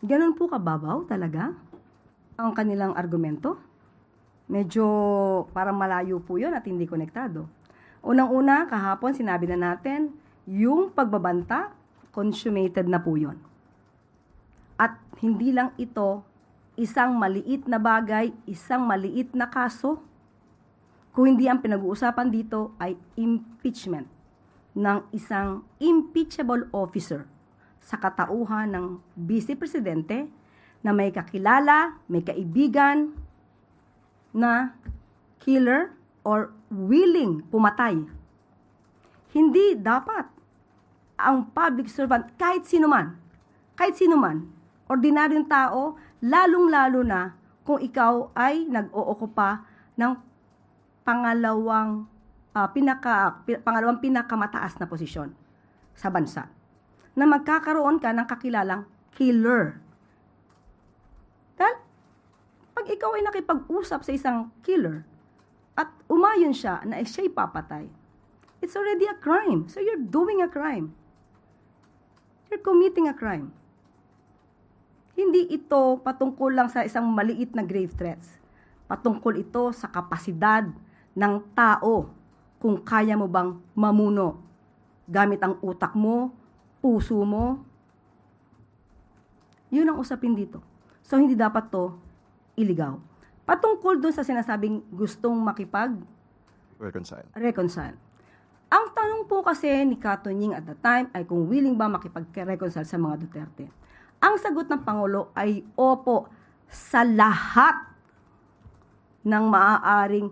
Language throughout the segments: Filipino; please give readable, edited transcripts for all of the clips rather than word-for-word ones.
Ganun po kababaw talaga ang kanilang argumento. Medyo parang malayo po yun at hindi konektado. Unang-una, kahapon sinabi na natin, yung pagbabanta, consummated na po yun. At hindi lang ito isang maliit na bagay, isang maliit na kaso, kung hindi ang pinag-uusapan dito ay impeachment ng isang impeachable officer sa katauhan ng Vice Presidente na may kakilala, may kaibigan na killer or willing pumatay. Hindi dapat ang public servant, kahit sino man, ordinaryong tao, lalong-lalo na kung ikaw ay nag-ookupa ng pangalawang pinakamataas na posisyon sa bansa, na magkakaroon ka ng kakilalang killer. Dahil pag ikaw ay nakipag-usap sa isang killer at umayon siya na siya'y papatay, it's already a crime. So you're doing a crime. You're committing a crime. Hindi ito patungkol lang sa isang maliit na grave threats. Patungkol ito sa kapasidad ng tao kung kaya mo bang mamuno gamit ang utak mo, puso mo. Yun ang usapin dito. So hindi dapat to iligaw. Patungkol doon sa sinasabing gustong reconcile. Ang tanong po kasi ni Katunying at the time ay kung willing ba makipag-reconcile sa mga Duterte. Ang sagot ng Pangulo ay opo sa lahat ng maaaring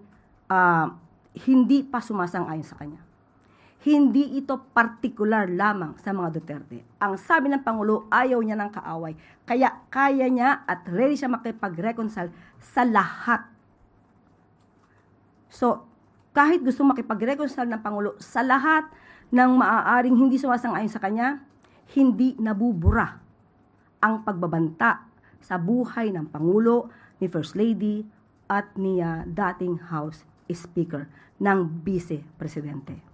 hindi pa sumasang-ayon sa kanya. Hindi ito partikular lamang sa mga Duterte. Ang sabi ng Pangulo, ayaw niya ng kaaway. Kaya kaya niya at ready siya makipag-reconcile sa lahat. So, kahit gusto makipag-reconcile ng Pangulo sa lahat ng maaaring hindi sumasang-ayon sa kanya, hindi nabubura ang pagbabanta sa buhay ng Pangulo, ni First Lady, at ni dating House Speaker ng Vice Presidente.